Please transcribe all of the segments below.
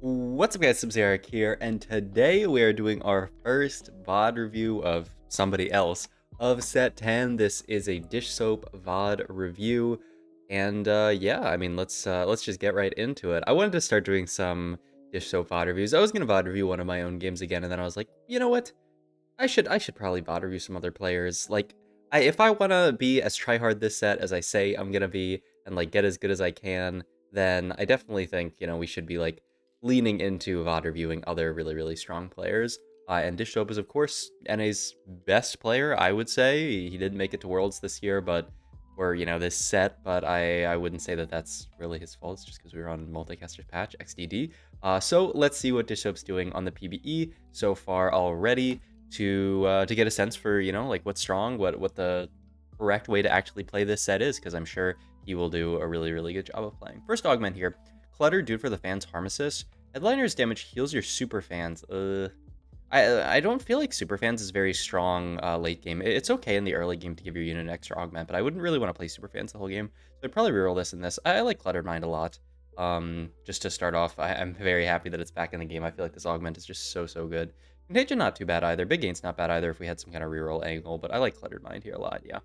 What's up guys, Sub-Zeric here, and today we are doing our first VOD review of somebody else of set 10. This is a dish soap VOD review, and yeah, I mean let's just get right into it. I wanted to start doing some dish soap VOD reviews. I was gonna VOD review one of my own games again, and then I was like, you know what? I should probably VOD review some other players. Like, if I wanna be as tryhard this set as I say I'm gonna be, and like get as good as I can, then I definitely think we should be like leaning into VOD reviewing other really strong players. And Dishdope is of course NA's best player, I would say. He didn't make it to Worlds this year, but or this set, but I wouldn't say that that's really his fault. It's just because we were on multicaster's patch XDD. So let's see what Dishdope's doing on the PBE so far already to get a sense for like what's strong, what the correct way to actually play this set is, because I'm sure he will do a really good job of playing. First augment here, Clutter, Dude for the Fans, Harm Assist. Headliner's damage heals your super fans. I don't feel like super fans is very strong late game. It's okay in the early game to give your unit an extra augment, but I wouldn't really want to play super fans the whole game. So I'd probably reroll this in this. I like Cluttered Mind a lot. Just to start off, I'm very happy that it's back in the game. I feel like this augment is just so good. Contagion not too bad either. Big Gain's not bad either if we had some kind of reroll angle, but I like Cluttered Mind here a lot, yeah.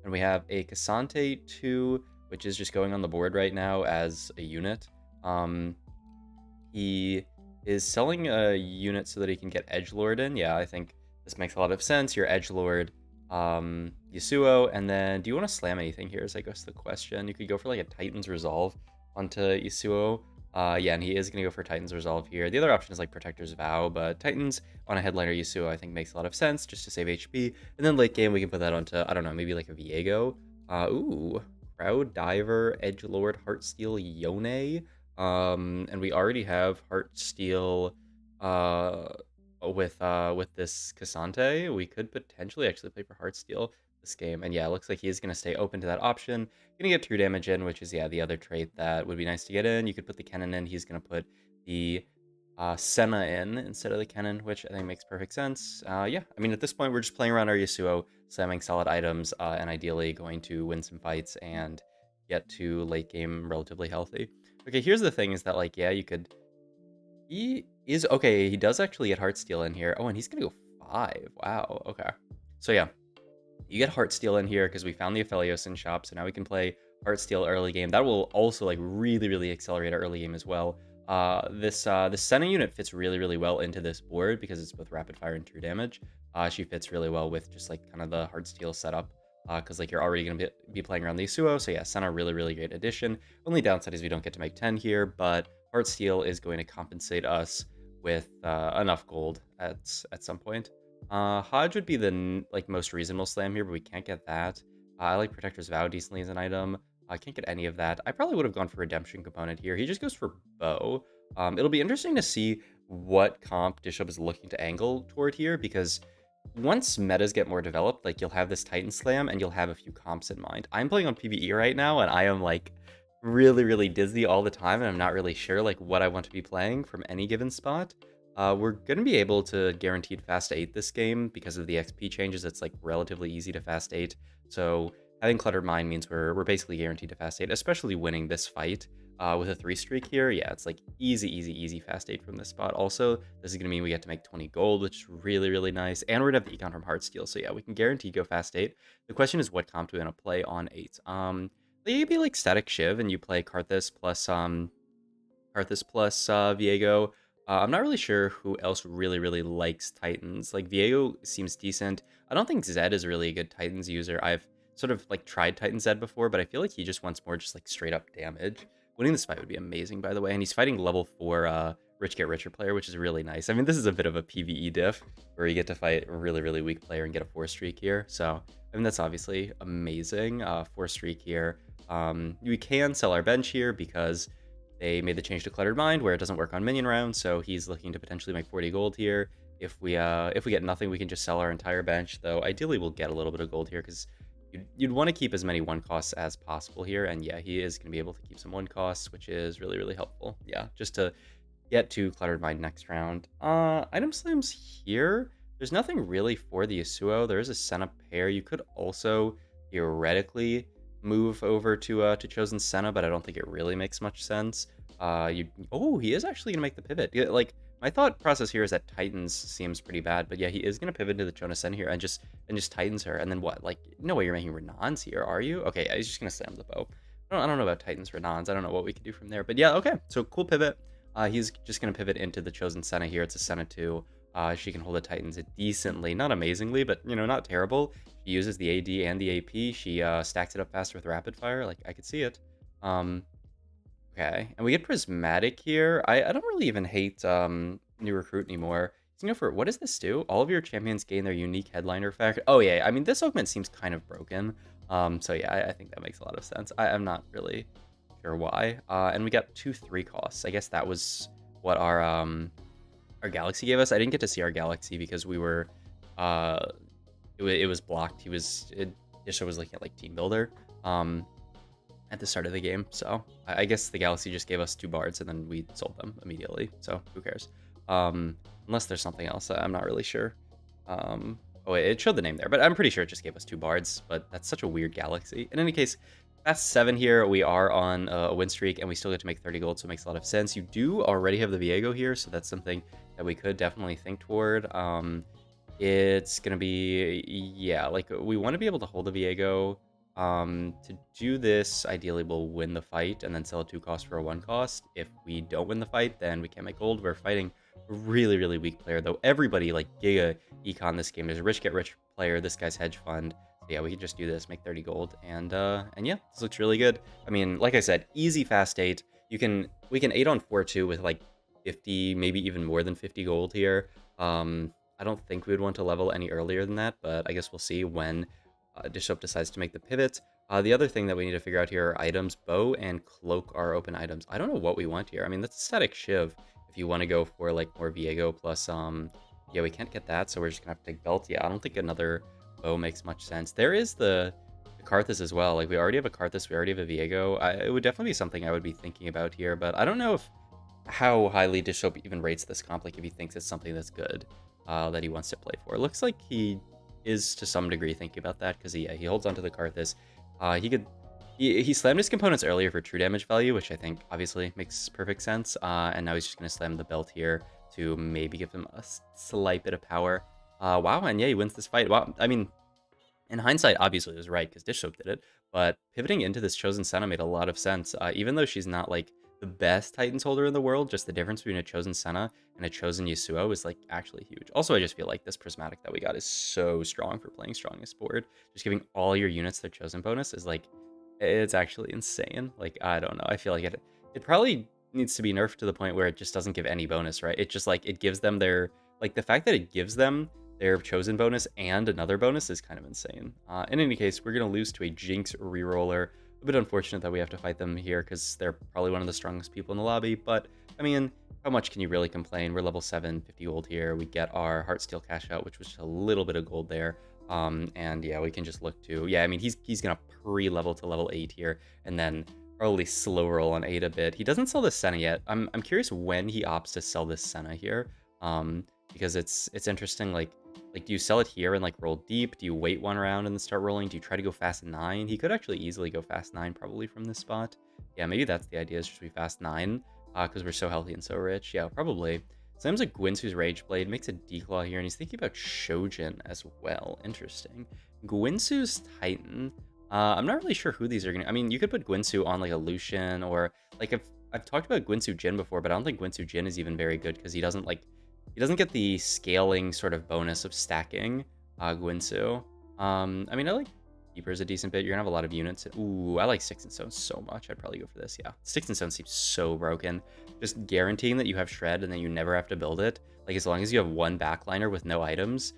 And we have a Cassante 2, which is just going on the board right now as a unit. He is selling a unit so that he can get Edgelord in. Yeah, I think this makes a lot of sense. Your Edgelord, Yasuo, and then do you want to slam anything here is I guess the question. You could go for like a Titan's Resolve onto Yasuo. Yeah, and he is going to go for Titan's Resolve here. The other option is like Protector's Vow, but Titans on a headliner Yasuo I think makes a lot of sense just to save HP. And then late game we can put that onto, I don't know, maybe like a Viego. Ooh, Crowd Diver, Edgelord, Heartsteel, Yone. And we already have Heartsteel with this Cassante. We could potentially actually play for Heartsteel this game. And yeah, it looks like he's gonna stay open to that option. Gonna get true damage in, which is the other trait that would be nice to get in. You could put the Cannon in, he's gonna put the Sona in instead of the Cannon, which I think makes perfect sense. Yeah, I mean at this point we're just playing around our Yasuo, slamming solid items, and ideally going to win some fights and get to late game relatively healthy. Okay, here's the thing is that, like, yeah, you could... He is... Okay, he does actually get Heartsteel in here. Oh, and he's gonna go 5. Wow, okay. So, yeah, you get Heartsteel in here because we found the Aphelios in shop, so now we can play Heartsteel early game. That will also, like, really accelerate our early game as well. This Senna unit fits really well into this board because it's both rapid fire and true damage. She fits really well with just, like, kind of the Heartsteel setup. Because like you're already going to be playing around the Yasuo, so yeah, Senna really great addition. Only downside is we don't get to make 10 here, but Heartsteel is going to compensate us with enough gold at some point. Hodge would be the like most reasonable slam here, but we can't get that. I like Protector's Vow decently as an item. I can't get any of that. I probably would have gone for Redemption component here. He just goes for Bow. It'll be interesting to see what comp Dishub is looking to angle toward here, because once metas get more developed, like you'll have this Titan Slam and you'll have a few comps in mind. I'm playing on PvE right now and I am like really dizzy all the time and I'm not really sure like what I want to be playing from any given spot. We're going to be able to guaranteed fast 8 this game because of the XP changes. It's like relatively easy to fast 8. So having Cluttered Mind means we're basically guaranteed to fast 8, especially winning this fight. With a 3 streak here, yeah, it's like easy fast 8 from this spot. Also, this is going to mean we get to make 20 gold, which is really nice. And we're going to have the econ from Heartsteel, so yeah, we can guarantee go fast 8. The question is what comp do we want to play on 8? Maybe like Static Shiv and you play Karthus plus Viego. I'm not really sure who else really likes Titans. Like Viego seems decent. I don't think Zed is really a good Titans user. I've sort of like tried Titan Zed before, but I feel like he just wants more just like straight up damage. Winning this fight would be amazing, by the way. And he's fighting level 4 Rich Get Richer player, which is really nice. I mean, this is a bit of a PvE diff where you get to fight a really weak player and get a 4 streak here. So, I mean, that's obviously amazing. 4 streak here. We can sell our bench here because they made the change to Cluttered Mind where it doesn't work on minion rounds. So he's looking to potentially make 40 gold here. If we get nothing, we can just sell our entire bench. Though ideally we'll get a little bit of gold here because you'd want to keep as many 1 costs as possible here, and yeah, he is going to be able to keep some 1 costs, which is really helpful. Yeah, just to get to Cluttered Mind next round. Item slams here. There's nothing really for the Yasuo. There is a Senna pair. You could also theoretically move over to Chosen Senna, but I don't think it really makes much sense. Oh, he is actually gonna make the pivot. Yeah, like my thought process here is that Titans seems pretty bad, but yeah, he is gonna pivot into the Chona Sen here and just Titans her, and then what? Like, no way you're making Renans here, are you? Okay, yeah, he's just gonna slam the bow. I don't know about Titans Renans. I don't know what we can do from there, but yeah, okay. So cool pivot. He's just gonna pivot into the chosen Senna here. It's a Senna 2. She can hold the Titans decently, not amazingly, but not terrible. She uses the AD and the AP. She stacks it up faster with rapid fire. Like I could see it. Um, Okay, and we get Prismatic here. I don't really even hate New Recruit anymore. So, for what does this do? All of your champions gain their unique headliner effect. Oh yeah, I mean this augment seems kind of broken. So yeah, I think that makes a lot of sense. I'm not really sure why. And we got 2/3 costs. I guess that was what our Galaxy gave us. I didn't get to see our Galaxy because we were uh it was blocked. Disha was looking at like team builder. At the start of the game. So I guess the Galaxy just gave us 2 bards and then we sold them immediately. So who cares? Unless there's something else. I'm not really sure. Oh, it showed the name there, but I'm pretty sure it just gave us 2 bards. But that's such a weird Galaxy. In any case, that's 7 here. We are on a win streak and we still get to make 30 gold. So it makes a lot of sense. You do already have the Viego here. So that's something that we could definitely think toward. It's going to be, yeah, like we want to be able to hold a Viego. To do this, ideally we'll win the fight and then sell a 2 cost for a 1 cost. If we don't win the fight, then we can't make gold. We're fighting a really, really weak player, though. Everybody, like, giga econ this game. There's a rich get rich player. This guy's hedge fund. So yeah, we can just do this, make 30 gold, and yeah, this looks really good. I mean, like I said, easy fast 8. We can 8 on 4-2 with like 50, maybe even more than 50 gold here. I don't think we would want to level any earlier than that, but I guess we'll see when Bishop decides to make the pivot. The other thing that we need to figure out here are items. Bow and cloak are open items. I don't know what we want here. I mean, that's a static shiv. If you want to go for like more Viego plus, yeah, we can't get that, so we're just gonna have to take belt. Yeah, I don't think another bow makes much sense. There is the Karthus as well. Like we already have a Karthus, we already have a Viego. It would definitely be something I would be thinking about here, but I don't know if how highly Dishop even rates this comp. Like if he thinks it's something that's good that he wants to play for. It looks like he is to some degree thinking about that because he holds onto the Karthus. He slammed his components earlier for true damage value, which I think obviously makes perfect sense. And now he's just gonna slam the belt here to maybe give him a slight bit of power. Wow, and yeah, he wins this fight. Wow, I mean, in hindsight, obviously it was right because Dish Soap did it, but pivoting into this Chosen Senna made a lot of sense. Even though she's not like the best Titans holder in the world, just the difference between a Chosen Senna and a Chosen Yasuo is like actually huge. Also, I just feel like this Prismatic that we got is so strong for playing strongest board. Just giving all your units their Chosen bonus is like, it's actually insane. Like, I don't know. I feel like it probably needs to be nerfed to the point where it just doesn't give any bonus, right? It just like, it gives them their, like the fact that it gives them their chosen bonus and another bonus is kind of insane. In any case, we're going to lose to a Jinx Reroller. A bit unfortunate that we have to fight them here because they're probably one of the strongest people in the lobby. But, I mean, how much can you really complain? We're level 7, 50 gold here. We get our Heartsteel cash out, which was a little bit of gold there. And yeah, we can just look to... Yeah, I mean, he's going to pre-level to level 8 here and then probably slow roll on 8 a bit. He doesn't sell this Senna yet. I'm curious when he opts to sell this Senna here. Because it's interesting, like, do you sell it here and like roll deep? Do you wait 1 round and then start rolling? Do you try to go fast 9? He could actually easily go fast 9 probably from this spot. Yeah, maybe that's the idea, is just be fast 9 because we're so healthy and so rich. Yeah, probably. Slams a Gwynsu's Rage Blade, makes a Declaw here, and he's thinking about Shojin as well. Interesting. Gwynsu's Titan. I'm not really sure who these are going to... I mean, you could put Gwynsu on like a Lucian or like I've talked about Gwynsu Jin before, but I don't think Gwynsu Jin is even very good because he doesn't get the scaling sort of bonus of stacking Gwynsu. I mean, I like Keeper's a decent bit. You're gonna have a lot of units. Ooh, I like Sticks and Stones so much. I'd probably go for this. Yeah, Sticks and Stones seems so broken. Just guaranteeing that you have Shred and then you never have to build it. Like as long as you have 1 backliner with no items,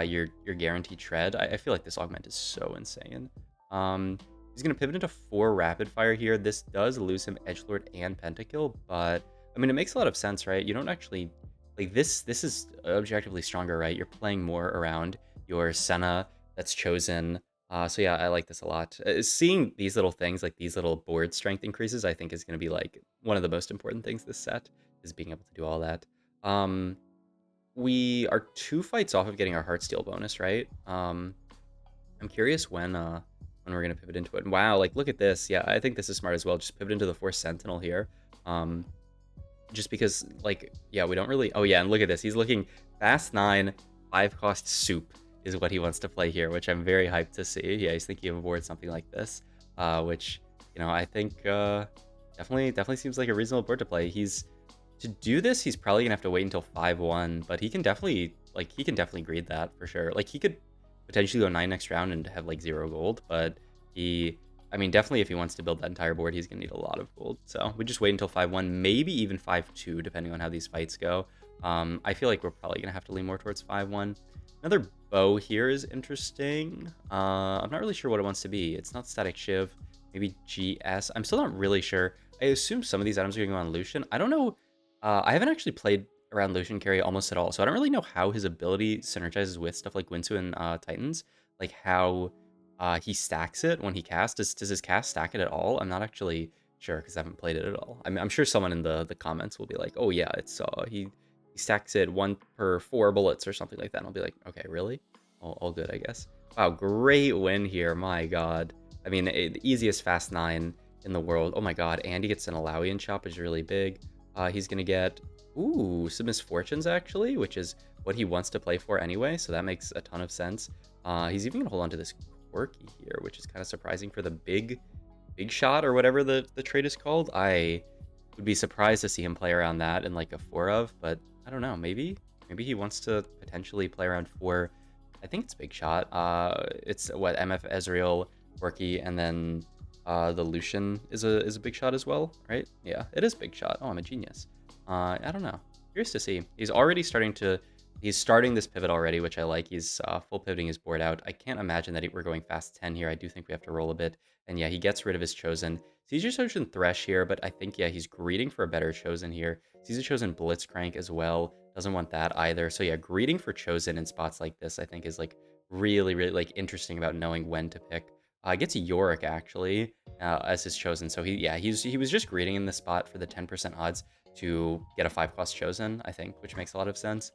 you're guaranteed Shred. I feel like this augment is so insane. He's gonna pivot into 4 rapid fire here. This does lose him Edgelord and Pentakill, but I mean, it makes a lot of sense, right? You don't actually... Like this is objectively stronger, right? You're playing more around your Senna that's chosen. So yeah, I like this a lot. Seeing these little things, like these little board strength increases, I think is going to be like one of the most important things this set, is being able to do all that. We are 2 fights off of getting our Heartsteel bonus, right? I'm curious when we're going to pivot into it. Wow, like look at this. Yeah, I think this is smart as well. Just pivot into the Force Sentinel here. just because, like, yeah, we don't really... Oh, yeah, and look at this. He's looking fast 9, 5-cost soup is what he wants to play here, which I'm very hyped to see. Yeah, he's thinking of a board something like this, which, you know, I think definitely seems like a reasonable board to play. To do this, he's probably gonna have to wait until 5-1, but he can definitely, like, he can definitely greed that for sure. Like, he could potentially go 9 next round and have, like, 0 gold, but I mean, definitely if he wants to build that entire board, he's gonna need a lot of gold. So we just wait until 5-1, maybe even 5-2, depending on how these fights go. I feel like we're probably gonna have to lean more towards 5-1. Another bow here is interesting. I'm not really sure what it wants to be. It's not Static Shiv, maybe GS. I'm still not really sure. I assume some of these items are going to go on Lucian. I don't know. I haven't actually played around Lucian Carry almost at all, so I don't really know how his ability synergizes with stuff like Winsu and Titans. Like how he stacks it when he casts. Does his cast stack it at all? I'm not actually sure because I haven't played it at all. I'm sure someone in the comments will be like, oh yeah, it's he stacks it 1 per 4 bullets or something like that. And I'll be like, okay, really? All good, I guess. Wow, great win here. My god. I mean, the easiest fast 9 in the world. Oh my god, and he gets an Alawian chop, which is really big. He's gonna get, ooh, some misfortunes actually, which is what he wants to play for anyway, so that makes a ton of sense. He's even gonna hold on to this quirky here, which is kind of surprising for the big shot or whatever the trade is called. I would be surprised to see him play around that in like a 4 of, but I don't know, maybe he wants to potentially play around 4. I think it's big shot. It's what, MF Ezreal, quirky, and then the Lucian is a big shot as well, right? Yeah, it is big shot. Oh, I'm a genius. I don't know. Curious to see. He's starting this pivot already, which I like. He's full pivoting his board out. I can't imagine that we're going fast 10 here. I do think we have to roll a bit. And yeah, he gets rid of his Chosen. Caesar Chosen Thresh here, but I think, yeah, he's greeting for a better Chosen here. Caesar Chosen Blitzcrank as well. Doesn't want that either. So yeah, greeting for Chosen in spots like this, I think, is like really, really like interesting about knowing when to pick. Gets Yorick actually as his Chosen. So he was just greeting in this spot for the 10% odds to get a 5-cost Chosen, I think, which makes a lot of sense.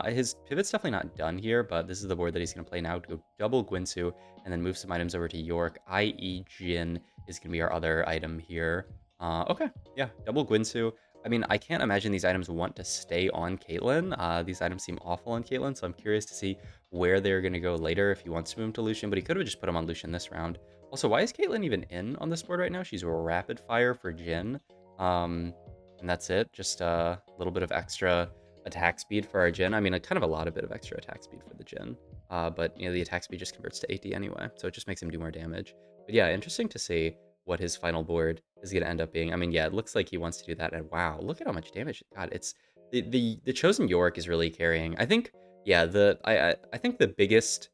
His pivot's definitely not done here, but this is the board that he's going to play now to go double Gwynsu and then move some items over to York, i.e. Jin is going to be our other item here. Okay, yeah, double Gwynsu. I mean, I can't imagine these items want to stay on Caitlyn. These items seem awful on Caitlyn, so I'm curious to see where they're going to go later if he wants to move them to Lucian, but he could have just put him on Lucian this round. Also, why is Caitlyn even in on this board right now? She's a rapid fire for Jin. And that's it. Just a little bit of extra attack speed for our Jin. I mean, kind of a lot of bit of extra attack speed for the Jin. But, you know, the attack speed just converts to 80 anyway, so it just makes him do more damage. But yeah, interesting to see what his final board is going to end up being. I mean, yeah, it looks like he wants to do that. And wow, look at how much damage. God, it's the Chosen Yorick is really carrying. I think, yeah, I think the biggest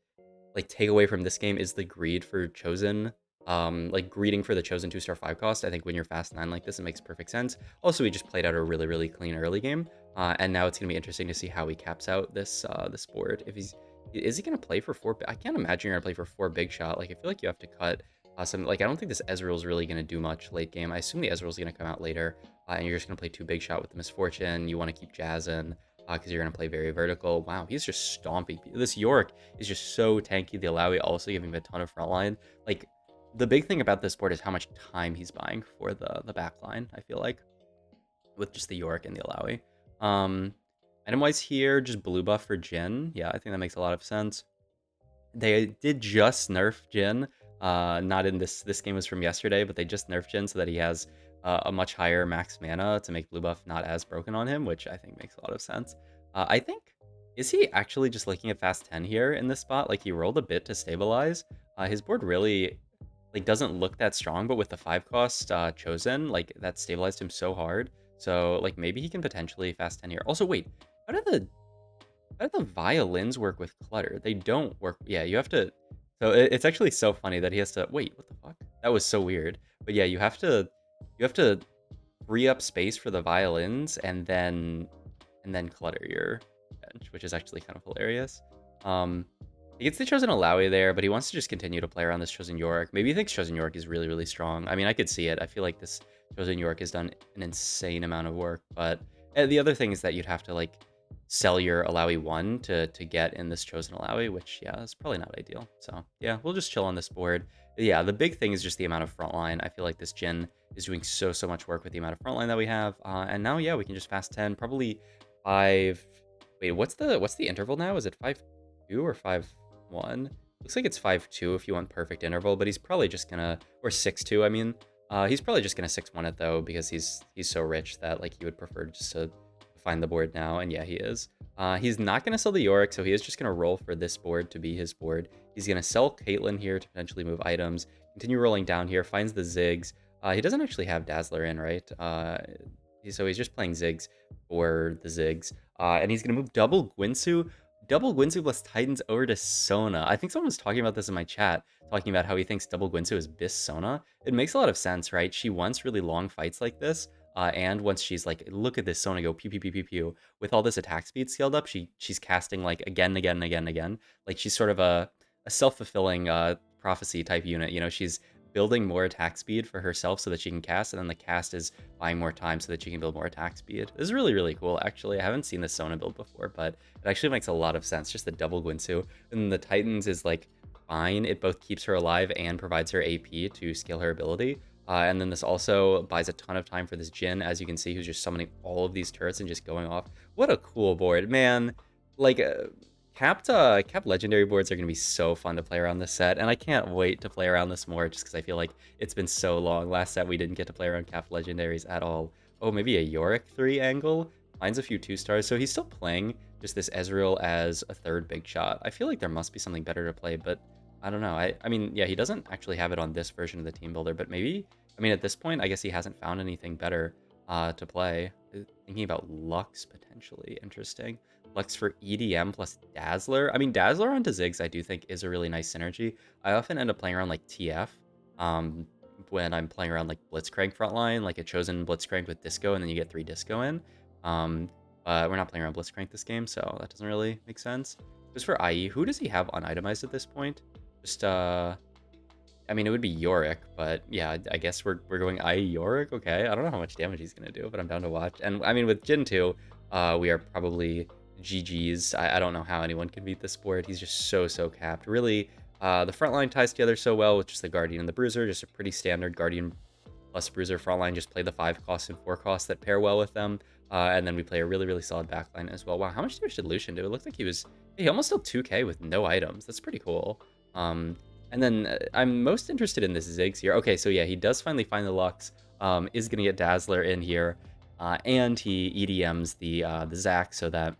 like takeaway from this game is the greed for Chosen. Like greeding for the Chosen 2-star 5-cost. I think when you're fast 9 like this, it makes perfect sense. Also, we just played out a really, really clean early game. And now it's gonna be interesting to see how he caps out this this board. If is he gonna play for 4? I can't imagine you're gonna play for 4 big shot. Like I feel like you have to cut some. Like I don't think this Ezreal's really gonna do much late game. I assume the Ezreal's gonna come out later, and you're just gonna play 2 big shot with the Misfortune. You want to keep Jazz in because you're gonna play very vertical. Wow, he's just stomping. This York is just so tanky. The Alawi also giving him a ton of front line. Like the big thing about this board is how much time he's buying for the back line, I feel like, with just the York and the Alawi. Item-wise here, just blue buff for Jin. Yeah, I think that makes a lot of sense. They did just nerf Jin. Not in this game was from yesterday, but they just nerfed Jin so that he has a much higher max mana to make blue buff not as broken on him, which I think makes a lot of sense. I think, is he actually just looking at fast 10 here in this spot? Like he rolled a bit to stabilize. His board really like doesn't look that strong, but with the 5-cost Chosen, like that stabilized him so hard. So like maybe he can potentially fast 10 here. Also, wait, how do the violins work with clutter? They don't work. Yeah, you have to. So it's actually so funny that he has to wait. What the fuck? That was so weird. But yeah, you have to free up space for the violins and then clutter your bench, which is actually kind of hilarious. He gets the Chosen Alawi there, but he wants to just continue to play around this Chosen Yorick. Maybe he thinks Chosen Yorick is really, really strong. I mean, I could see it. I feel like this Chosen Yorick has done an insane amount of work. But the other thing is that you'd have to like sell your Alawi 1 to get in this Chosen Alawi, which yeah, is probably not ideal. So yeah, we'll just chill on this board. Yeah, the big thing is just the amount of frontline. I feel like this gen is doing so much work with the amount of frontline that we have. And now, yeah, we can just fast 10, probably 5. Wait, what's the interval now? Is it 5-2 or 5-1? Looks like it's 5-2 if you want perfect interval, but he's probably just gonna, or 6-2, I mean. He's probably just gonna 6-1 it though, because he's so rich that like he would prefer just to find the board now, and yeah, he is. He's not gonna sell the Yorick, so he is just gonna roll for this board to be his board. He's gonna sell Caitlyn here to potentially move items, continue rolling down here, finds the Ziggs. He doesn't actually have Dazzler in, right? So he's just playing Ziggs for the Ziggs. And he's gonna move double Gwinsu plus Titans over to Sona. I think someone was talking about this in my chat, talking about how he thinks double Gwinsu is BIS Sona. It makes a lot of sense, right? She wants really long fights like this. And once she's like, look at this Sona go pew pew pew pew pew, with all this attack speed scaled up, she's casting like again, again, again, again. Like she's sort of a self-fulfilling prophecy type unit. You know, she's building more attack speed for herself so that she can cast, and then the cast is buying more time so that she can build more attack speed. This is really cool, actually. I haven't seen this Sona build before, but it actually makes a lot of sense. Just the double Gwinsu. And the Titans is like fine. It both keeps her alive and provides her AP to scale her ability. And then this also buys a ton of time for this Jhin, as you can see, who's just summoning all of these turrets and just going off. What a cool board, man. Like, capped legendary boards are going to be so fun to play around this set, and I can't wait to play around this more just because I feel like it's been so long. Last set we didn't get to play around capped legendaries at all. Oh, maybe a Yorick 3 angle? Finds a few 2-stars, so he's still playing just this Ezreal as a third big shot. I feel like there must be something better to play, but I don't know. I mean, yeah, he doesn't actually have it on this version of the team builder, but maybe, I mean, at this point, I guess he hasn't found anything better to play. Thinking about Lux, potentially. Interesting. Lux for EDM plus Dazzler. I mean, Dazzler onto Ziggs I do think is a really nice synergy. I often end up playing around like TF when I'm playing around like Blitzcrank frontline, like a chosen Blitzcrank with Disco, and then you get 3 Disco in. But we're not playing around Blitzcrank this game, so that doesn't really make sense. Just for IE, who does he have unitemized at this point? Just, I mean, it would be Yorick, but yeah, I guess we're going IE Yorick. Okay, I don't know how much damage he's going to do, but I'm down to watch. And I mean, with Jhin 2, we are probably GG's. I don't know how anyone can beat this board. He's just so capped. Really, the front line ties together so well with just the Guardian and the Bruiser, just a pretty standard Guardian plus Bruiser frontline. Just play the 5 cost and 4 cost that pair well with them. And then we play a really solid backline as well. Wow, how much damage did Lucian do? It looked like he almost did 2k with no items. That's pretty cool. And then I'm most interested in this Ziggs here. Okay, so yeah, he does finally find the Lux. Is going to get Dazzler in here. And he EDMs the Zac so that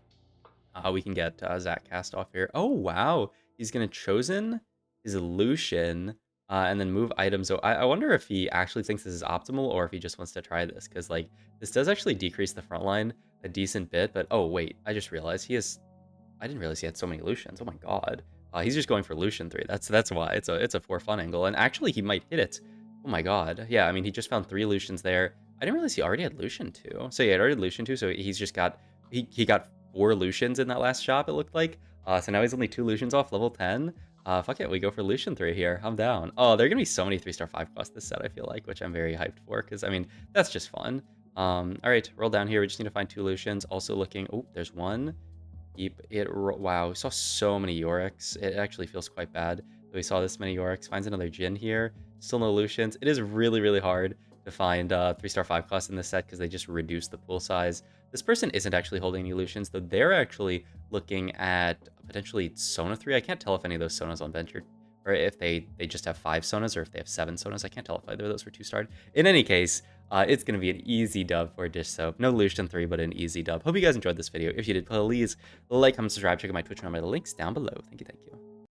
we can get Zac cast off here. Oh, wow. He's going to Chosen his Lucian and then move items. So I wonder if he actually thinks this is optimal or if he just wants to try this. Because, like, this does actually decrease the front line a decent bit. But, oh, wait. I just realized I didn't realize he had so many Lucians. Oh, my God. He's just going for Lucian 3. That's why. It's a for fun angle. And actually, he might hit it. Oh, my God. Yeah, I mean, he just found 3 Lucians there. I didn't realize he already had Lucian 2. So, yeah, he already had Lucian 2. So, he's just got... He got 4 Lucians in that last shop, it looked like. So now he's only 2 Lucians off level 10. Fuck it, we go for Lucian 3 here. I'm down. Oh, there are going to be so many 3-star 5 costs this set, I feel like, which I'm very hyped for, because, I mean, that's just fun. All right, roll down here. We just need to find 2 Lucians. Also looking... Oh, there's one. Keep it... Wow, we saw so many Yoriks. It actually feels quite bad that we saw this many Yoriks. Finds another Jhin here. Still no Lucians. It is really hard to find 3-star 5 costs in this set because they just reduce the pool size. This person isn't actually holding any Lucians, though they're actually looking at potentially Sona 3. I can't tell if any of those Sonas on bench or if they just have 5 Sonas or if they have 7 Sonas. I can't tell if either of those were 2-starred. In any case, it's going to be an easy dub for Dish Soap. No Lucian 3, but an easy dub. Hope you guys enjoyed this video. If you did, please like, comment, subscribe, check out my Twitch channel by the links down below. Thank you.